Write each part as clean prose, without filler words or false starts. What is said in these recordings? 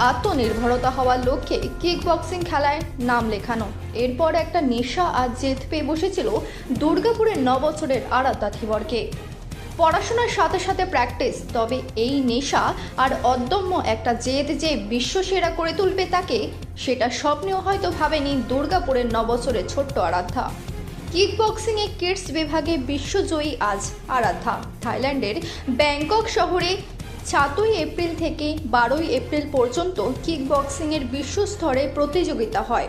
আত্মনির্ভরতা হওয়ার লক্ষ্যে kick boxing খেলায় নাম লেখানো। এরপর একটা নেশা আর জেদ পেয়ে বসেছিল দুর্গাপুরের 9 বছরের আরাধ্যা ধীবরকে। পড়াশোনার সাথে সাথে প্র্যাকটিস, তবে এই নেশা আর অদম্য একটা জেদ যে বিশ্বসেরা করে তুলবে তাকে, সেটা স্বপ্নেও হয়তো ভাবেনি দুর্গাপুরের 9 বছরের ছোট্ট আরাধ্যা। কিক বক্সিংয়ে কিডস বিভাগে বিশ্বজয়ী আজ আরাধ্যা। থাইল্যান্ডের ব্যাংকক শহরে 7ই এপ্রিল থেকে 12ই এপ্রিল পর্যন্ত কিক বক্সিংয়ের বিশ্বস্তরে প্রতিযোগিতা হয়।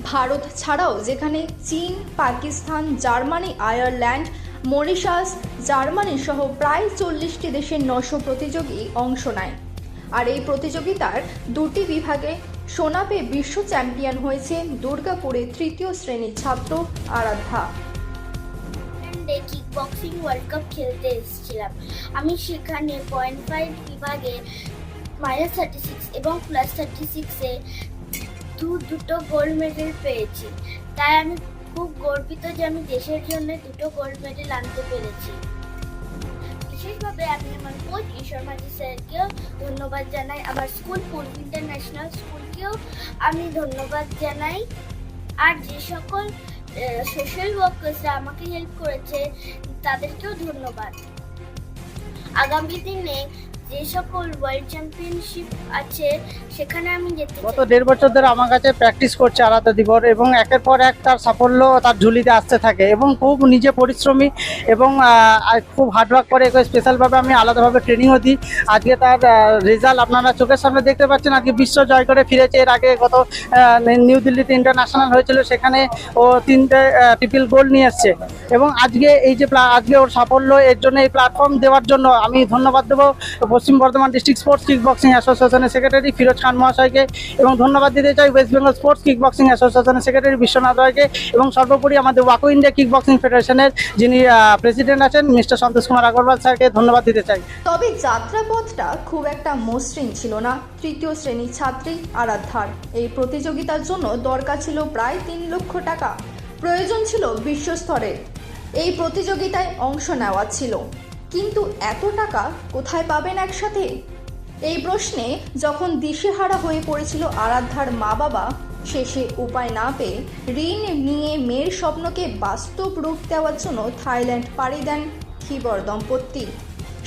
ভারত ছাড়াও যেখানে চীন, Pakistan, Germany, Ireland, Mauritius, Germany সহ প্রায় 40টি দেশের 900 প্রতিযোগী অংশ নেয়। আর এই প্রতিযোগিতার 2টি বিভাগে সোনা পেয়ে বিশ্ব চ্যাম্পিয়ন হয়েছে দুর্গাপুরে তৃতীয় শ্রেণীর ছাত্র আরাধ্যা। কিক বক্সিং ওয়ার্ল্ড কাপ খেলতে এসেছিলাম। আমি সেখানে 0.5 বিভাগে -36 এবং +36-এ দুটো গোল্ড মেডেল পেয়েছি। তাই আমি খুব গর্বিত যে আমি দেশের জন্য 2টো গোল্ড মেডেল আনতে পেরেছি। বিশেষভাবে আমি আমার কোচ ঈশ্বর মাঝি স্যারকেও ধন্যবাদ জানাই। আমার স্কুল পূর্ব ইন্টারন্যাশনাল স্কুলকেও আমি ধন্যবাদ জানাই। আর যে সকল সোশ্যাল ওয়ার্কার্সরা আমাকে হেল্প করেছে তাদেরকেও ধন্যবাদ। আগামী দিনে যে সকল ওয়ার্ল্ড চ্যাম্পিয়নশিপ আছে সেখানে আমি যেতে চাই। গত 1.5 বছর ধরে আমার কাছে প্র্যাকটিস করছে আরাধ্যা ধীবর এবং একের পর এক তার সাফল্য তার ঝুলিতে আসতে থাকে এবং খুব নিজে পরিশ্রমী এবং খুব হার্ডওয়ার্ক করে। স্পেশালভাবে আমি আলাদাভাবে ট্রেনিংও দিই। আজকে তার রেজাল্ট আপনারা চোখের সামনে দেখতে পাচ্ছেন। আজকে বিশ্ব জয় করে ফিরেছে। এর আগে গত নিউ দিল্লিতে ইন্টারন্যাশনাল হয়েছিল, সেখানে ও 3টে ট্রিপল গোল্ড নিয়ে এসছে এবং আজকে এই যে আজকে ওর সাফল্য, এর জন্য এই প্ল্যাটফর্ম দেওয়ার জন্য আমি ধন্যবাদ দেবো পশ্চিম Bardhaman district sports kick boxing অ্যাসোসিয়েশনের সেক্রেটারি ফিরোজ খান মহাশয়কে এবং ধন্যবাদ দিতে চাই West Bengal sports kick boxing অ্যাসোসিয়েশনের সেক্রেটারি বিশ্বনাথ রায়কে এবং সর্বোপরি আমাদের ওয়াকো ইন্ডিয়া কিক বক্সিং ফেডারেশনের যিনি প্রেসিডেন্ট আছেন মিস্টার সন্তোষ কুমার আগরওয়াল স্যারকে ধন্যবাদ দিতে চাই। তবে যাত্রাপথটা খুব একটা মসৃণ ছিল না তৃতীয় শ্রেণীর ছাত্রী আরাধ্যার। এই প্রতিযোগিতার জন্য দরকার ছিল প্রায় 3 লক্ষ টাকা। প্রয়োজন ছিল বিশ্বস্তরের। এই প্রতিযোগিতায় অংশ নেওয়া ছিল, কিন্তু এত টাকা কোথায় পাবেন একসাথে? এই প্রশ্নে যখন দিশেহারা হয়ে পড়েছিল আরাধ্যার মা বাবা, শেষে উপায় না পেয়ে ঋণ নিয়ে মেয়ের স্বপ্নকে বাস্তব রূপ দেওয়ার জন্য থাইল্যান্ড পাড়ি দেন ধীবর দম্পতি।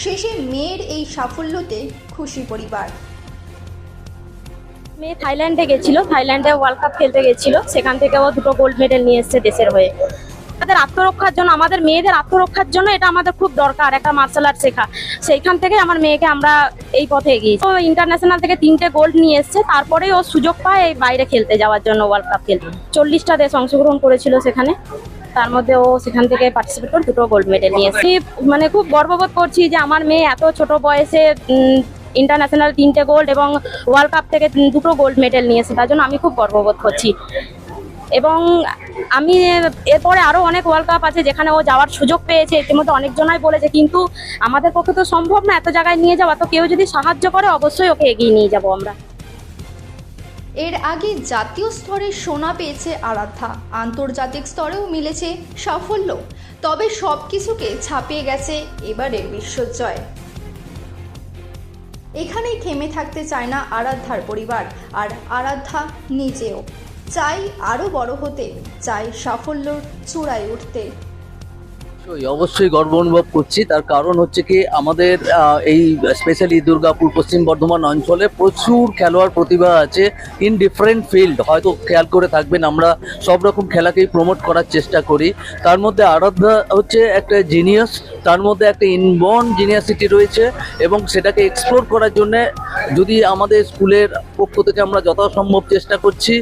শেষে মেয়ের এই সাফল্যতে খুশি পরিবার। মেয়ে থাইল্যান্ডে গেছিল, থাইল্যান্ডে ওয়ার্ল্ড কাপ খেলতে গেছিল, সেখান থেকে ও 2টো গোল্ড মেডেল নিয়ে এসেছে দেশের হয়ে। আমাদের আত্মরক্ষার জন্য, আমাদের মেয়েদের আত্মরক্ষার জন্য এটা আমাদের খুব দরকার, একটা মার্শাল আর্ট শেখা। সেইখান থেকে আমার মেয়েকে আমরা এই পথে এগিয়েছি। ও ইন্টারন্যাশনাল থেকে 3টে গোল্ড নিয়ে এসছে, তারপরেই ও সুযোগ পায় এই বাইরে খেলতে যাওয়ার জন্য, ওয়ার্ল্ড কাপ খেলতে। 40টা দেশ অংশগ্রহণ করেছিল সেখানে, তার মধ্যে ও সেখান থেকে পার্টিসিপেট করে 2টো গোল্ড মেডেল নিয়ে এসেছে। মানে খুব গর্ববোধ করছি যে আমার মেয়ে এত ছোট বয়সে ইন্টারন্যাশনাল 3টে গোল্ড এবং ওয়ার্ল্ড কাপ থেকে 2টো গোল্ড মেডেল নিয়েছে, তার জন্য আমি খুব গর্ববোধ করছি। এবং আমি এরপরে আরও অনেক ওয়ার্ল্ড কাপ আছে যেখানে ও যাওয়ার সুযোগ পেয়েছে, ইতিমধ্যে অনেকজনাই বলেছে, কিন্তু আমাদের পক্ষে তো সম্ভব না এত জায়গায় নিয়ে যাওয়া। তো কেউ যদি সাহায্য করে অবশ্যই ওকে এগিয়ে নিয়ে যাব আমরা। এর আগে জাতীয় স্তরে সোনা পেয়েছে আরাধ্যা, আন্তর্জাতিক স্তরেও মিলেছে সাফল্য। তবে সব কিছুকে ছাপিয়ে গেছে এবারের বিশ্বজয়। এখানেই থেমে থাকতে চায় না আরাধ্যার পরিবার, আর আরাধ্যা নিজেও চাই আরও বড় হতে, চাই সাফল্যর চূড়ায় উঠতে। অবশ্যই গর্ব অনুভব করছি। তার কারণ হচ্ছে কি, আমাদের এই স্পেশালি দুর্গাপুর পশ্চিম বর্ধমান অঞ্চলে প্রচুর খেলোয়াড় প্রতিভা আছে ইন ডিফারেন্ট ফিল্ড। হয়তো খেয়াল করে থাকবেন আমরা সব রকম খেলাকেই প্রমোট করার চেষ্টা করি। তার মধ্যে আরাধ্যা হচ্ছে একটা জিনিয়াস, তার মধ্যে একটা ইনবর্ন জিনিয়াসিটি রয়েছে এবং সেটাকে এক্সপ্লোর করার জন্যে যদি আমাদের স্কুলের পক্ষ থেকে আমরা যথাসম্ভব চেষ্টা করছি।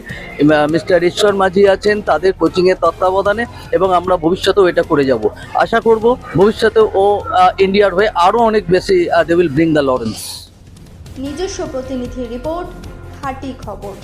মিস্টার ঈশ্বর মাঝি আছেন, তাদের কোচিংয়ের তত্ত্বাবধানে, এবং আমরা ভবিষ্যতেও এটা করে যাব। আশা করব ভবিষ্যতে ও ইন্ডিয়ার হয়ে আরও অনেক বেশি they will bring the Lawrence. নিজস্ব প্রতিনিধি রিপোর্ট, খাঁটি খবর।